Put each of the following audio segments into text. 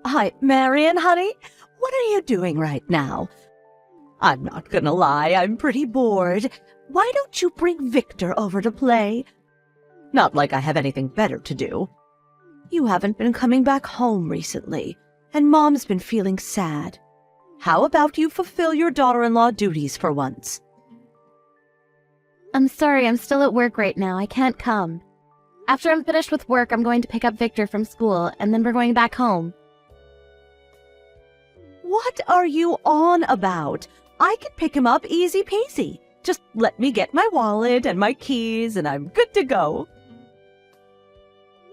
Hi, Marion, honey. What are you doing right now? I'm not gonna lie, I'm pretty bored. Why don't you bring Victor over to play? Not like I have anything better to do. You haven't been coming back home recently, and Mom's been feeling sad. How about you fulfill your daughter-in-law duties for once? I'm sorry, I'm still at work right now. I can't come. After I'm finished with work, I'm going to pick up Victor from school, and then we're going back home. What are you on about? I can pick him up easy peasy. Just let me get my wallet and my keys, and I'm good to go.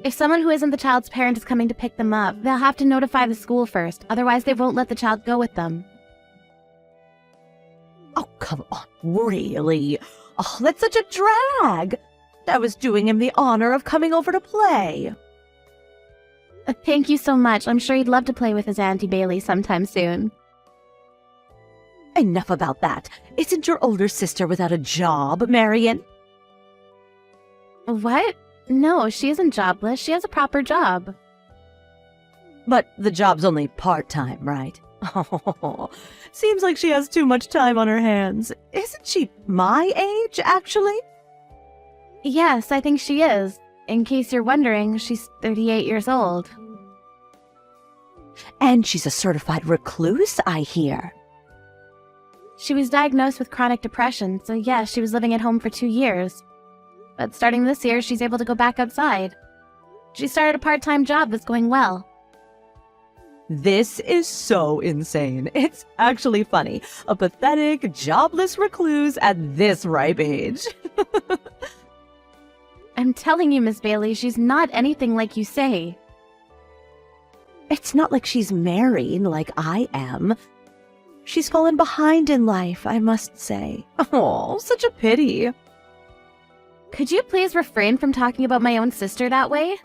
If someone who isn't the child's parent is coming to pick them up, they'll have to notify the school first, otherwise they won't let the child go with them. Oh, come on, really? Oh, that's such a drag. I was doing him the honor of coming over to play. Thank you so much. I'm sure he'd love to play with his Auntie Bailey sometime soon. Enough about that. Isn't your older sister without a job, Marion? What? No, she isn't jobless. She has a proper job. But the job's only part-time, right? Oh, seems like she has too much time on her hands. Isn't she my age, actually? Yes, I think she is. In case you're wondering, she's 38 years old. And she's a certified recluse, I hear. She was diagnosed with chronic depression, so yes, she was living at home for 2 years. But starting this year, she's able to go back outside. She started a part-time job that's going well. This is so insane. It's actually funny. A pathetic, jobless recluse at this ripe age. I'm telling you, Miss Bailey, she's not anything like you say. It's not like she's married like I am. She's fallen behind in life, I must say. Oh, such a pity. Could you please refrain from talking about my own sister that way?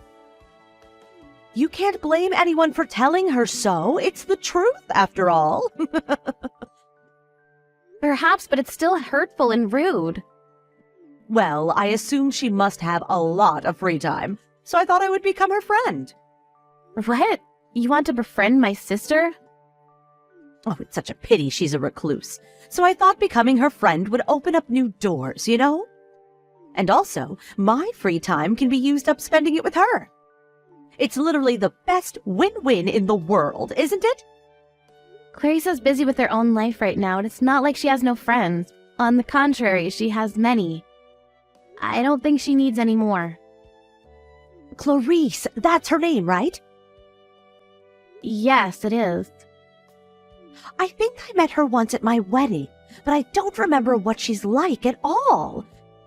You can't blame anyone for telling her so. It's the truth, after all. Perhaps, but it's still hurtful and rude. Well, I assume she must have a lot of free time, so I thought I would become her friend. What? You want to befriend my sister? Oh, it's such a pity she's a recluse. So I thought becoming her friend would open up new doors, you know? And also, my free time can be used up spending it with her. It's literally the best win-win in the world, isn't it? Clarissa's busy with her own life right now, and it's not like she has no friends. On the contrary, she has many. I don't think she needs any more. Clarice, that's her name, right? Yes, it is. I think I met her once at my wedding, but I don't remember what she's like at all.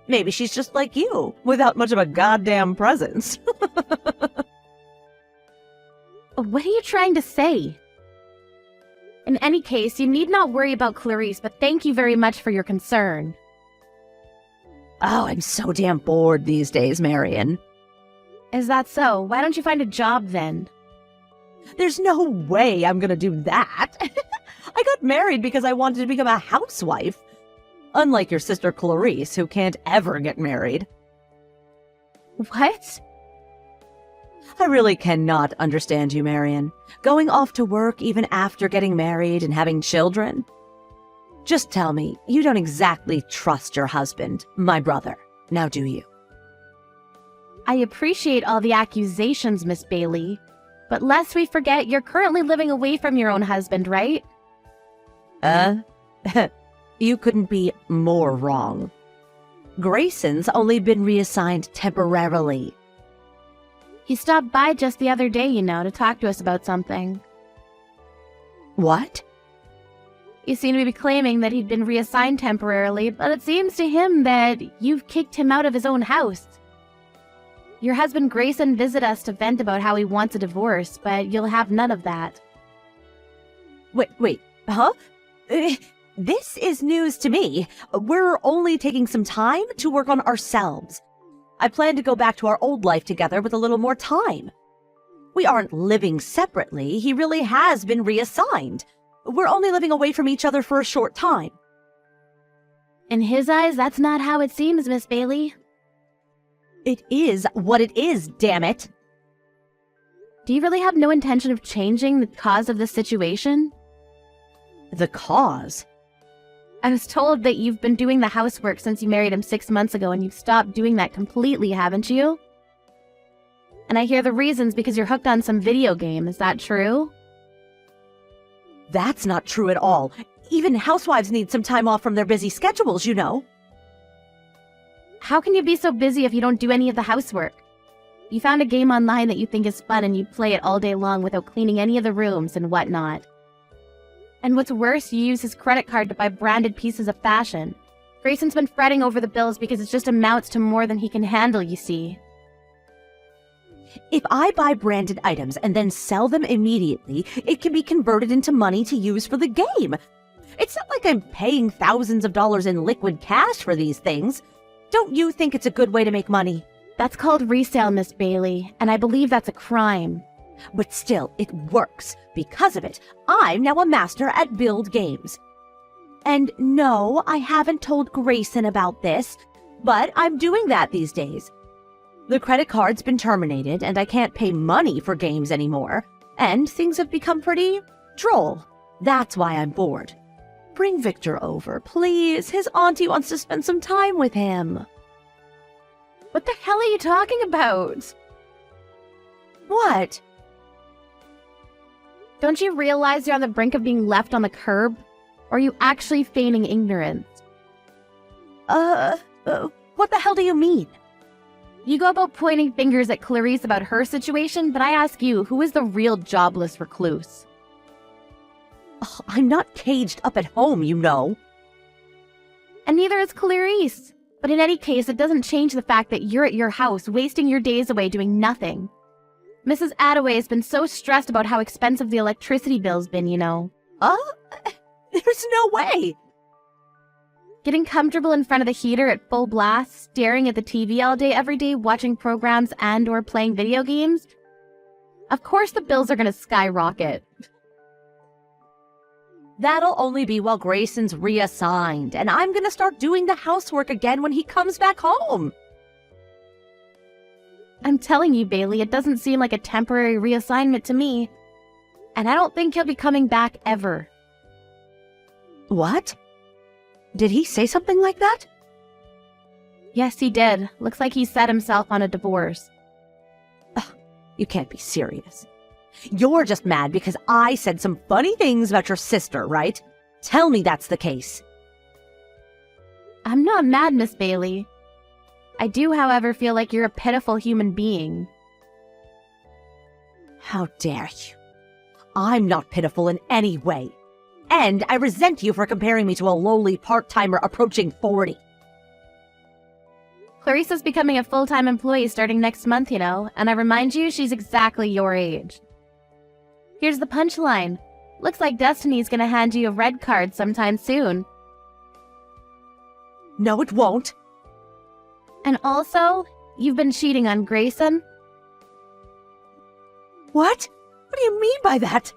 Maybe she's just like you, without much of a goddamn presence. What are you trying to say? In any case, you need not worry about Clarice, but thank you very much for your concern. Oh, I'm so damn bored these days, Marion. Is that so? Why don't you find a job then? There's no way I'm gonna do that. I got married because I wanted to become a housewife. Unlike your sister Clarice, who can't ever get married. What? I really cannot understand you, Marion. Going off to work even after getting married and having children? Just tell me, you don't exactly trust your husband, my brother, now do you? I appreciate all the accusations, Miss Bailey. But lest we forget, you're currently living away from your own husband, right? You couldn't be more wrong. Grayson's only been reassigned temporarily. He stopped by just the other day, you know, to talk to us about something. What? You seem to be claiming that he'd been reassigned temporarily, but it seems to him that you've kicked him out of his own house. Your husband Grayson visited us to vent about how he wants a divorce, but you'll have none of that. Wait, huh? This is news to me. We're only taking some time to work on ourselves. I plan to go back to our old life together with a little more time. We aren't living separately. He really has been reassigned. We're only living away from each other for a short time. In his eyes, that's not how it seems, Miss Bailey. It is what it is, damn it. Do you really have no intention of changing the cause of this situation? The cause? I was told that you've been doing the housework since you married him 6 months ago, and you've stopped doing that completely, haven't you? And I hear the reason's because you're hooked on some video game. Is that true? That's not true at all. Even housewives need some time off from their busy schedules, you know. How can you be so busy if you don't do any of the housework? You found a game online that you think is fun and you play it all day long without cleaning any of the rooms and whatnot. And what's worse, you use his credit card to buy branded pieces of fashion. Grayson's been fretting over the bills because it just amounts to more than he can handle, you see. If I buy branded items and then sell them immediately, it can be converted into money to use for the game. It's not like I'm paying thousands of dollars in liquid cash for these things. Don't you think it's a good way to make money? That's called resale, Miss Bailey, and I believe that's a crime. But still, it works. Because of it, I'm now a master at build games. And no, I haven't told Grayson about this, but I'm doing that these days. The credit card's been terminated, and I can't pay money for games anymore, and things have become pretty droll. That's why I'm bored. Bring Victor over, please. His auntie wants to spend some time with him. What the hell are you talking about? What? Don't you realize you're on the brink of being left on the curb? Or are you actually feigning ignorance? What the hell do you mean? You go about pointing fingers at Clarice about her situation, but I ask you, who is the real jobless recluse? Ugh, I'm not caged up at home, you know. And neither is Clarice. But in any case, it doesn't change the fact that you're at your house, wasting your days away doing nothing. Mrs. Attaway has been so stressed about how expensive the electricity bill's been, you know. There's no way. Getting comfortable in front of the heater at full blast, staring at the TV all day every day, watching programs and or playing video games? Of course the bills are going to skyrocket. That'll only be while Grayson's reassigned, and I'm gonna start doing the housework again when he comes back home. I'm telling you, Bailey, it doesn't seem like a temporary reassignment to me. And I don't think he'll be coming back ever. What? Did he say something like that? Yes, he did. Looks like he set himself on a divorce. Ugh, you can't be serious. You're just mad because I said some funny things about your sister, right? Tell me that's the case. I'm not mad, Miss Bailey. I do, however, feel like you're a pitiful human being. How dare you? I'm not pitiful in any way. And I resent you for comparing me to a lowly part-timer approaching 40. Clarissa's becoming a full-time employee starting next month, you know, and I remind you, she's exactly your age. Here's the punchline. Looks like Destiny's gonna hand you a red card sometime soon. No, it won't. And also, you've been cheating on Grayson. What? What do you mean by that?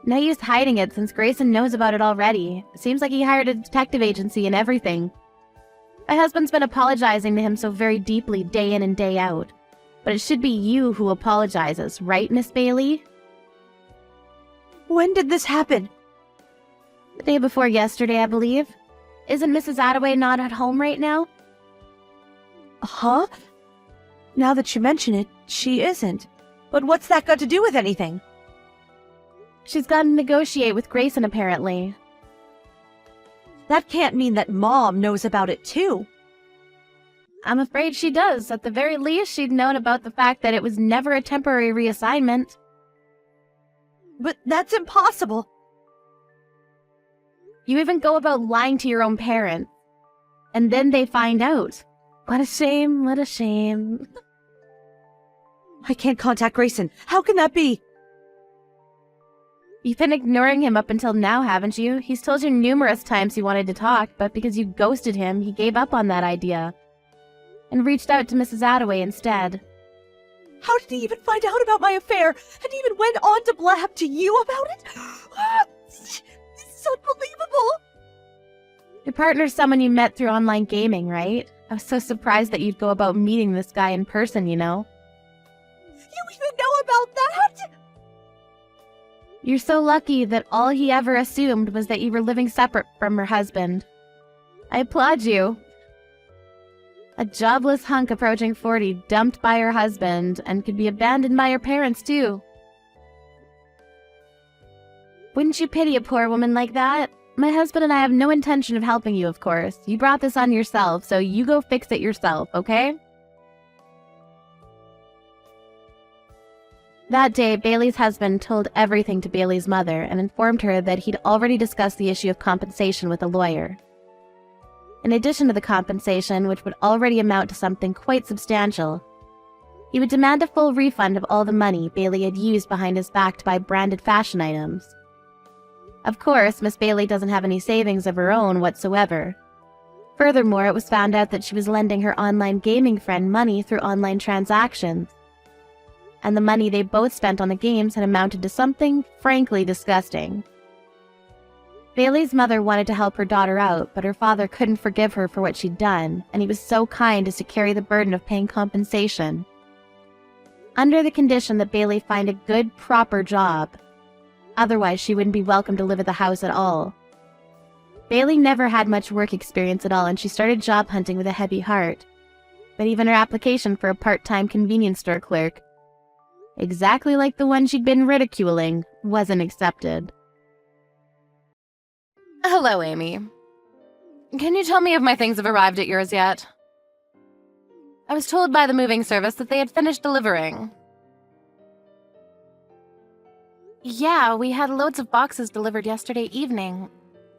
No use hiding it since Grayson knows about it already. Seems like he hired a detective agency and everything. My husband's been apologizing to him so very deeply day in and day out. But it should be you who apologizes, right, Miss Bailey? When did this happen? The day before yesterday, I believe. Isn't Mrs. Attaway not at home right now? Huh? Now that you mention it, she isn't. But what's that got to do with anything? She's gone to negotiate with Grayson, apparently. That can't mean that Mom knows about it, too. I'm afraid she does. At the very least, she'd known about the fact that it was never a temporary reassignment. But that's impossible. You even go about lying to your own parents. And then they find out. What a shame, what a shame. I can't contact Grayson. How can that be? You've been ignoring him up until now, haven't you? He's told you numerous times he wanted to talk, but because you ghosted him, he gave up on that idea. And reached out to Mrs. Attaway instead. How did he even find out about my affair? And even went on to blab to you about it? This is unbelievable! Your partner's someone you met through online gaming, right? I was so surprised that you'd go about meeting this guy in person, you know? You even about that? You're so lucky that all he ever assumed was that you were living separate from her husband. I applaud you. A jobless hunk approaching 40, dumped by her husband, and could be abandoned by her parents, too. Wouldn't you pity a poor woman like that? My husband and I have no intention of helping you, of course. You brought this on yourself, so you go fix it yourself, okay? That day, Bailey's husband told everything to Bailey's mother and informed her that he'd already discussed the issue of compensation with a lawyer. In addition to the compensation, which would already amount to something quite substantial, he would demand a full refund of all the money Bailey had used behind his back to buy branded fashion items. Of course, Miss Bailey doesn't have any savings of her own whatsoever. Furthermore, it was found out that she was lending her online gaming friend money through online transactions, and the money they both spent on the games had amounted to something frankly disgusting. Bailey's mother wanted to help her daughter out, but her father couldn't forgive her for what she'd done, and he was so kind as to carry the burden of paying compensation, under the condition that Bailey find a good, proper job. Otherwise, she wouldn't be welcome to live at the house at all. Bailey never had much work experience at all, and she started job hunting with a heavy heart. But even her application for a part-time convenience store clerk, exactly like the one she'd been ridiculing, wasn't accepted. Hello, Amy. Can you tell me if my things have arrived at yours yet? I was told by the moving service that they had finished delivering. Yeah, we had loads of boxes delivered yesterday evening.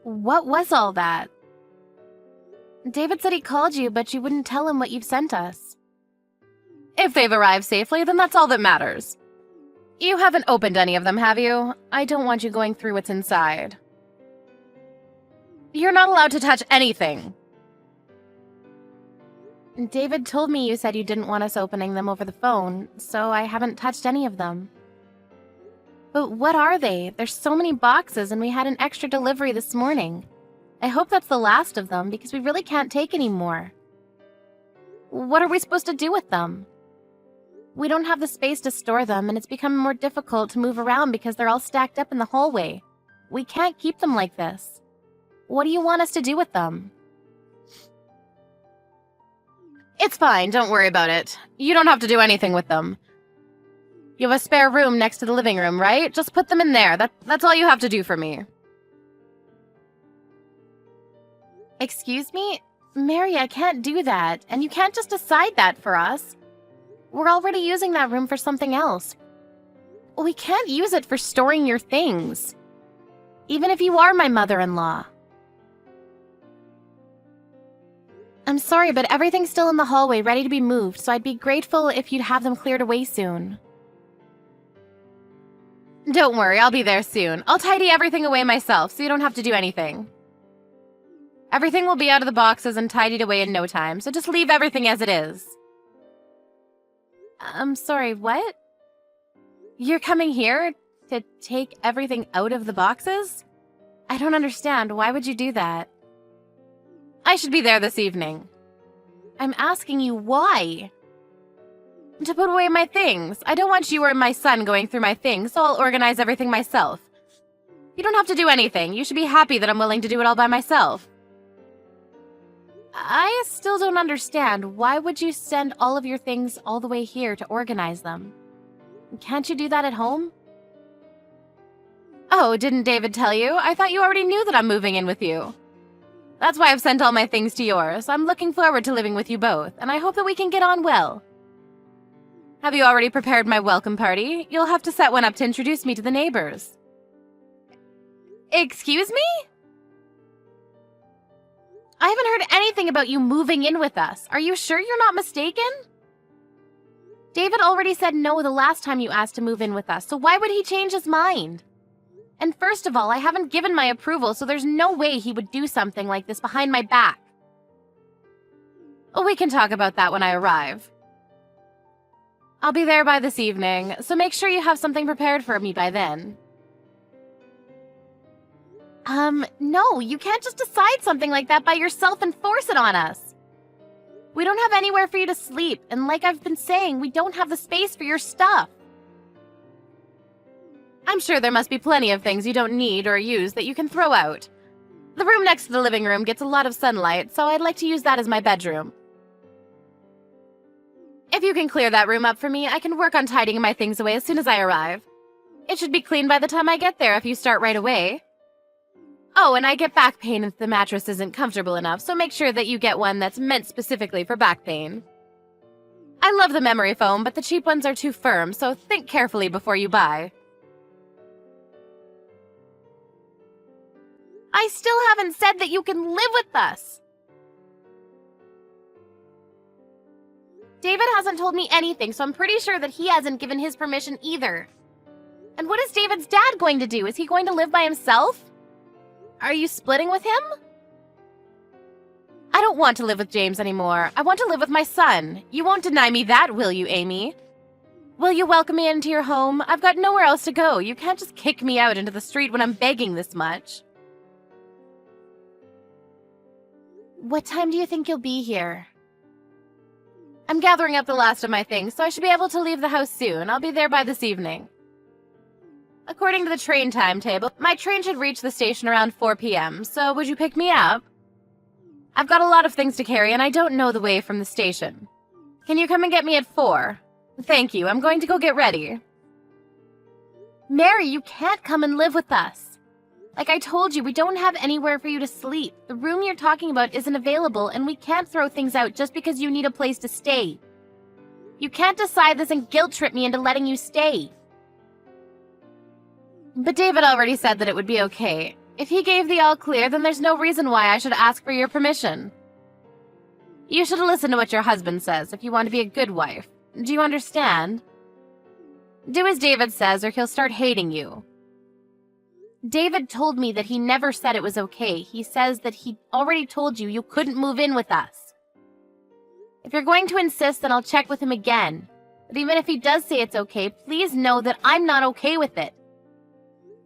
What was all that? David said he called you, but you wouldn't tell him what you've sent us. If they've arrived safely, then that's all that matters. You haven't opened any of them, have you? I don't want you going through what's inside. You're not allowed to touch anything. David told me you said you didn't want us opening them over the phone, so I haven't touched any of them. But what are they? There's so many boxes, and we had an extra delivery this morning. I hope that's the last of them, because we really can't take any more. What are we supposed to do with them? We don't have the space to store them, and it's becoming more difficult to move around because they're all stacked up in the hallway. We can't keep them like this. What do you want us to do with them? It's fine, don't worry about it. You don't have to do anything with them. You have a spare room next to the living room, right? Just put them in there. That's all you have to do for me. Excuse me? Mary, I can't do that, and you can't just decide that for us. We're already using that room for something else. We can't use it for storing your things, even if you are my mother-in-law. I'm sorry, but everything's still in the hallway ready to be moved, so I'd be grateful if you'd have them cleared away soon. Don't worry, I'll be there soon. I'll tidy everything away myself, so you don't have to do anything. Everything will be out of the boxes and tidied away in no time, so just leave everything as it is. I'm sorry, what? You're coming here to take everything out of the boxes? I don't understand. Why would you do that? I should be there this evening. I'm asking you why? To put away my things. I don't want you or my son going through my things, so I'll organize everything myself. You don't have to do anything. You should be happy that I'm willing to do it all by myself. I still don't understand. Why would you send all of your things all the way here to organize them? Can't you do that at home? Oh, didn't David tell you? I thought you already knew that I'm moving in with you. That's why I've sent all my things to yours. I'm looking forward to living with you both, and I hope that we can get on well. Have you already prepared my welcome party? You'll have to set one up to introduce me to the neighbors. Excuse me? I haven't heard anything about you moving in with us. Are you sure you're not mistaken? David already said no the last time you asked to move in with us, so why would he change his mind? And first of all, I haven't given my approval, so there's no way he would do something like this behind my back. We can talk about that when I arrive. I'll be there by this evening, so make sure you have something prepared for me by then. No, you can't just decide something like that by yourself and force it on us. We don't have anywhere for you to sleep, and like I've been saying, we don't have the space for your stuff. I'm sure there must be plenty of things you don't need or use that you can throw out. The room next to the living room gets a lot of sunlight, so I'd like to use that as my bedroom. If you can clear that room up for me, I can work on tidying my things away as soon as I arrive. It should be clean by the time I get there if you start right away. Oh, and I get back pain if the mattress isn't comfortable enough, so make sure that you get one that's meant specifically for back pain. I love the memory foam, but the cheap ones are too firm, so think carefully before you buy. I still haven't said that you can live with us! David hasn't told me anything, so I'm pretty sure that he hasn't given his permission either. And what is David's dad going to do? Is he going to live by himself? Are you splitting with him? I don't want to live with James anymore. I want to live with my son. You won't deny me that, will you, Amy? Will you welcome me into your home? I've got nowhere else to go. You can't just kick me out into the street when I'm begging this much. What time do you think you'll be here? I'm gathering up the last of my things, so I should be able to leave the house soon. I'll be there by this evening. According to the train timetable, my train should reach the station around 4 p.m., so would you pick me up? I've got a lot of things to carry, and I don't know the way from the station. Can you come and get me at 4? Thank you, I'm going to go get ready. Mary, you can't come and live with us. Like I told you, we don't have anywhere for you to sleep. The room you're talking about isn't available, and we can't throw things out just because you need a place to stay. You can't decide this and guilt-trip me into letting you stay. But David already said that it would be okay. If he gave the all-clear, then there's no reason why I should ask for your permission. You should listen to what your husband says if you want to be a good wife. Do you understand? Do as David says, or he'll start hating you. David told me that he never said it was okay. He says that he already told you you couldn't move in with us. If you're going to insist, then I'll check with him again. But even if he does say it's okay, please know that I'm not okay with it.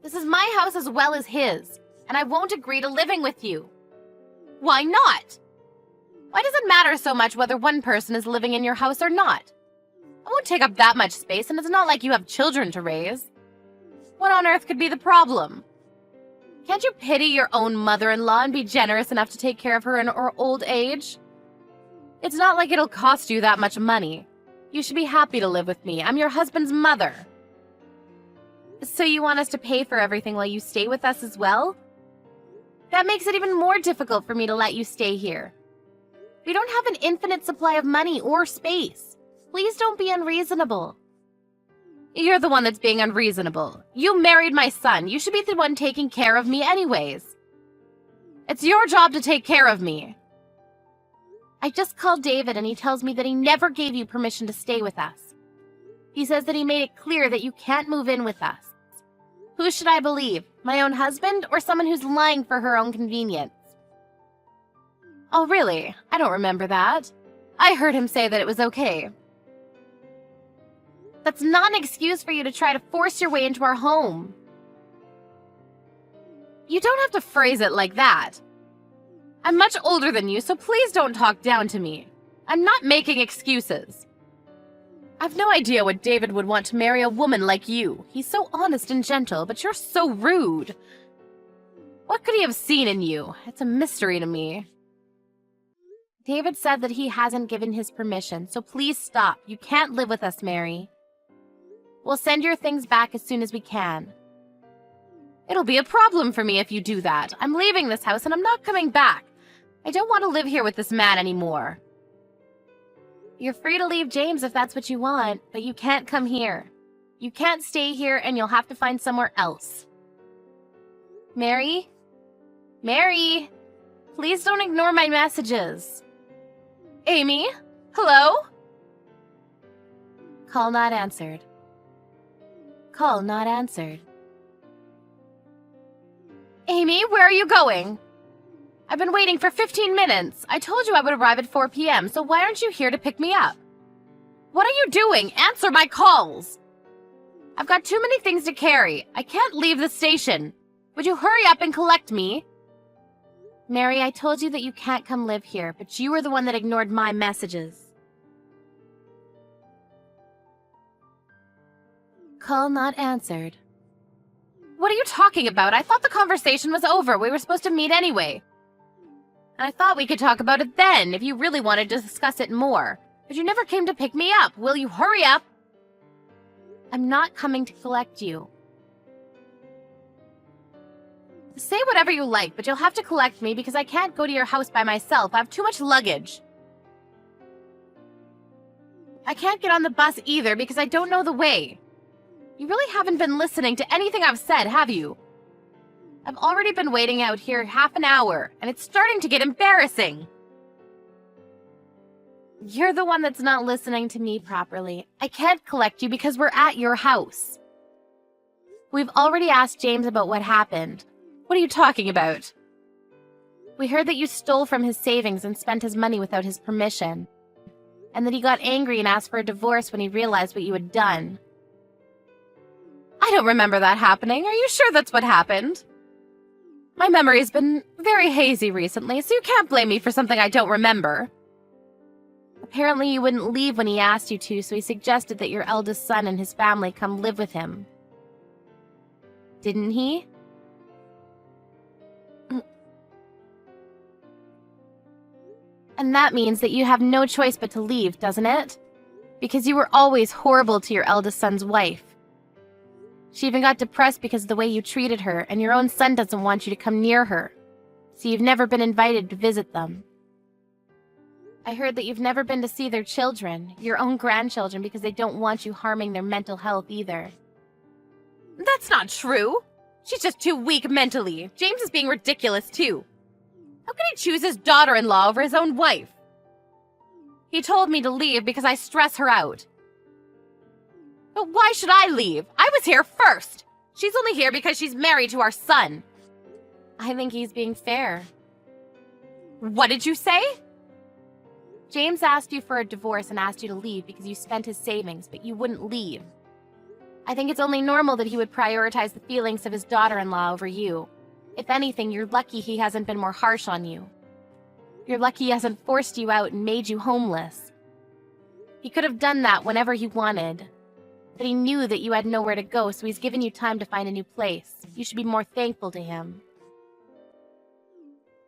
This is my house as well as his, and I won't agree to living with you. Why not? Why does it matter so much whether one person is living in your house or not? I won't take up that much space, and it's not like you have children to raise. What on earth could be the problem? Can't you pity your own mother-in-law and be generous enough to take care of her in her old age? It's not like it'll cost you that much money. You should be happy to live with me. I'm your husband's mother. So you want us to pay for everything while you stay with us as well? That makes it even more difficult for me to let you stay here. We don't have an infinite supply of money or space. Please don't be unreasonable. You're the one that's being unreasonable. You married my son. You should be the one taking care of me anyways. It's your job to take care of me. I just called David and he tells me that he never gave you permission to stay with us. He says that he made it clear that you can't move in with us. Who should I believe? My own husband or someone who's lying for her own convenience? Oh, really? I don't remember that. I heard him say that it was okay. That's not an excuse for you to try to force your way into our home. You don't have to phrase it like that. I'm much older than you, so please don't talk down to me. I'm not making excuses. I've no idea what David would want to marry a woman like you. He's so honest and gentle, but you're so rude. What could he have seen in you? It's a mystery to me. David said that he hasn't given his permission, so please stop. You can't live with us, Mary. We'll send your things back as soon as we can. It'll be a problem for me if you do that. I'm leaving this house and I'm not coming back. I don't want to live here with this man anymore. You're free to leave James if that's what you want, but you can't come here. You can't stay here and you'll have to find somewhere else. Mary? Mary? Please don't ignore my messages. Amy? Hello? Call not answered. Call not answered. Amy, where are you going? I've been waiting for 15 minutes. I told you I would arrive at 4 p.m., so why aren't you here to pick me up? What are you doing? Answer my calls! I've got too many things to carry. I can't leave the station. Would you hurry up and collect me? Mary, I told you that you can't come live here, but you were the one that ignored my messages. Call not answered. What are you talking about? I thought the conversation was over. We were supposed to meet anyway. And I thought we could talk about it then, if you really wanted to discuss it more. But you never came to pick me up. Will you hurry up? I'm not coming to collect you. Say whatever you like, but you'll have to collect me because I can't go to your house by myself. I have too much luggage. I can't get on the bus either because I don't know the way. You really haven't been listening to anything I've said, have you? I've already been waiting out here half an hour, and it's starting to get embarrassing. You're the one that's not listening to me properly. I can't collect you because we're at your house. We've already asked James about what happened. What are you talking about? We heard that you stole from his savings and spent his money without his permission, and that he got angry and asked for a divorce when he realized what you had done. I don't remember that happening. Are you sure that's what happened? My memory's been very hazy recently, so you can't blame me for something I don't remember. Apparently you wouldn't leave when he asked you to, so he suggested that your eldest son and his family come live with him. Didn't he? And that means that you have no choice but to leave, doesn't it? Because you were always horrible to your eldest son's wife. She even got depressed because of the way you treated her, and your own son doesn't want you to come near her. So you've never been invited to visit them. I heard that you've never been to see their children, your own grandchildren, because they don't want you harming their mental health either. That's not true. She's just too weak mentally. James is being ridiculous, too. How can he choose his daughter-in-law over his own wife? He told me to leave because I stress her out. But why should I leave? I was here first. She's only here because she's married to our son. I think he's being fair. What did you say? James asked you for a divorce and asked you to leave because you spent his savings, but you wouldn't leave. I think it's only normal that he would prioritize the feelings of his daughter-in-law over you. If anything, you're lucky he hasn't been more harsh on you. You're lucky he hasn't forced you out and made you homeless. He could have done that whenever he wanted. But he knew that you had nowhere to go, so he's given you time to find a new place. You should be more thankful to him.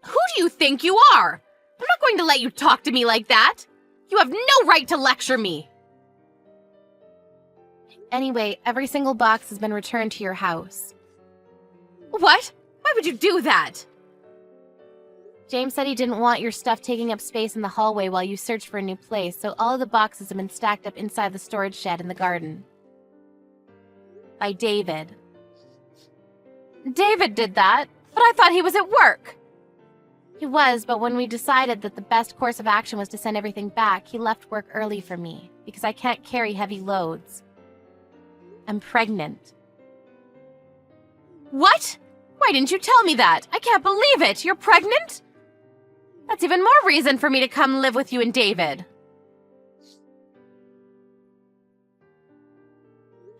Who do you think you are? I'm not going to let you talk to me like that. You have no right to lecture me. Anyway, every single box has been returned to your house. What? Why would you do that? James said he didn't want your stuff taking up space in the hallway while you searched for a new place, so all of the boxes have been stacked up inside the storage shed in the garden. By David. David did that, but I thought he was at work. He was, but when we decided that the best course of action was to send everything back, he left work early for me, because I can't carry heavy loads. I'm pregnant. What? Why didn't you tell me that? I can't believe it! You're pregnant? That's even more reason for me to come live with you and David.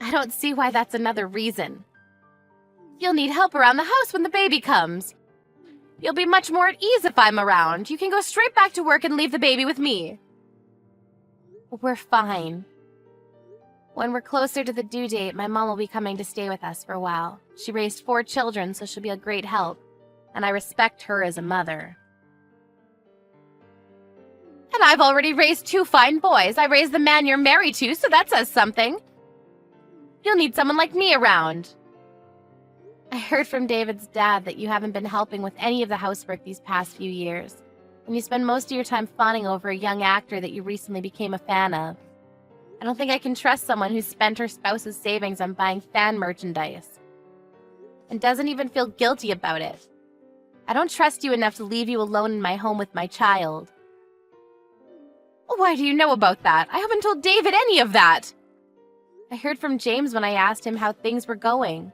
I don't see why that's another reason. You'll need help around the house when the baby comes. You'll be much more at ease if I'm around. You can go straight back to work and leave the baby with me. We're fine. When we're closer to the due date, my mom will be coming to stay with us for a while. She raised 4 children, so she'll be a great help. And I respect her as a mother. And I've already raised 2 fine boys. I raised the man you're married to, so that says something. You'll need someone like me around. I heard from David's dad that you haven't been helping with any of the housework these past few years, and you spend most of your time fawning over a young actor that you recently became a fan of. I don't think I can trust someone who's spent her spouse's savings on buying fan merchandise, and doesn't even feel guilty about it. I don't trust you enough to leave you alone in my home with my child. Why do you know about that? I haven't told David any of that. I heard from James when I asked him how things were going.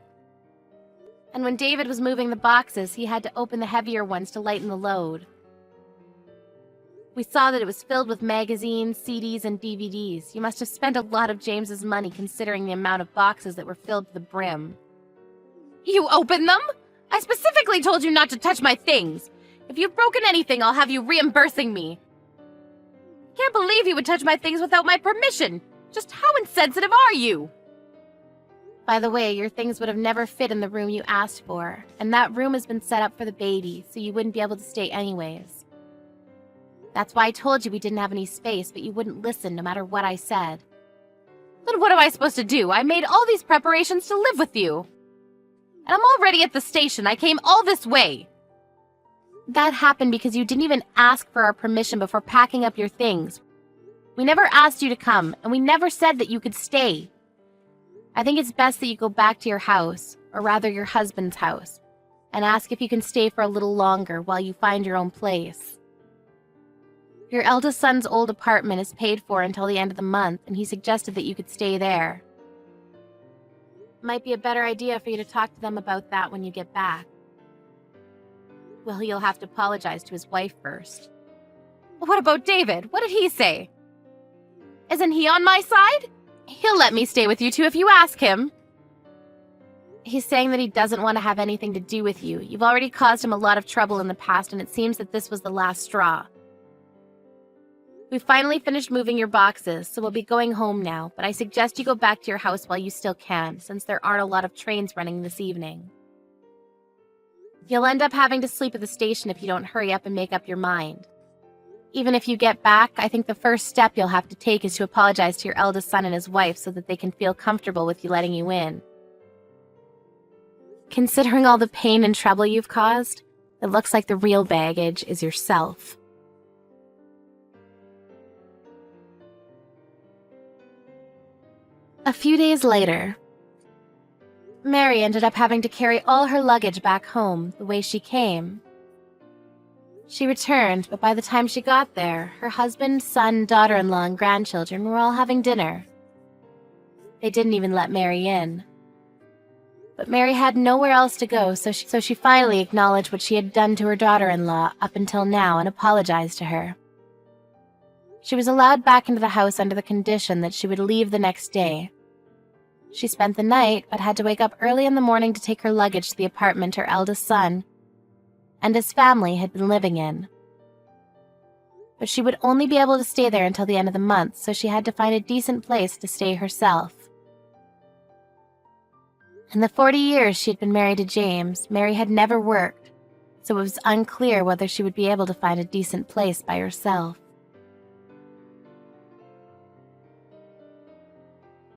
And when David was moving the boxes, he had to open the heavier ones to lighten the load. We saw that it was filled with magazines, CDs, and DVDs. You must have spent a lot of James's money considering the amount of boxes that were filled to the brim. You opened them? I specifically told you not to touch my things. If you've broken anything, I'll have you reimbursing me. Can't believe you would touch my things without my permission. Just how insensitive are you? By the way, your things would have never fit in the room you asked for, and that room has been set up for the baby, so you wouldn't be able to stay anyways. That's why I told you we didn't have any space, but you wouldn't listen no matter what I said. Then what am I supposed to do? I made all these preparations to live with you. And I'm already at the station. I came all this way. That happened because you didn't even ask for our permission before packing up your things. We never asked you to come, and we never said that you could stay. I think it's best that you go back to your house, or rather your husband's house, and ask if you can stay for a little longer while you find your own place. Your eldest son's old apartment is paid for until the end of the month, and he suggested that you could stay there. Might be a better idea for you to talk to them about that when you get back. Well, you'll have to apologize to his wife first. What about David? What did he say? Isn't he on my side? He'll let me stay with you two if you ask him. He's saying that he doesn't want to have anything to do with you. You've already caused him a lot of trouble in the past, and it seems that this was the last straw. We've finally finished moving your boxes, so we'll be going home now, but I suggest you go back to your house while you still can, since there aren't a lot of trains running this evening. You'll end up having to sleep at the station if you don't hurry up and make up your mind. Even if you get back, I think the first step you'll have to take is to apologize to your eldest son and his wife so that they can feel comfortable with you letting you in. Considering all the pain and trouble you've caused, it looks like the real baggage is yourself. A few days later, Mary ended up having to carry all her luggage back home the way she came. She returned, but by the time she got there, her husband, son, daughter-in-law, and grandchildren were all having dinner. They didn't even let Mary in. But Mary had nowhere else to go, so she finally acknowledged what she had done to her daughter-in-law up until now and apologized to her. She was allowed back into the house under the condition that she would leave the next day. She spent the night, but had to wake up early in the morning to take her luggage to the apartment her eldest son and his family had been living in. But she would only be able to stay there until the end of the month, so she had to find a decent place to stay herself. In the 40 years she had been married to James, Mary had never worked, so it was unclear whether she would be able to find a decent place by herself.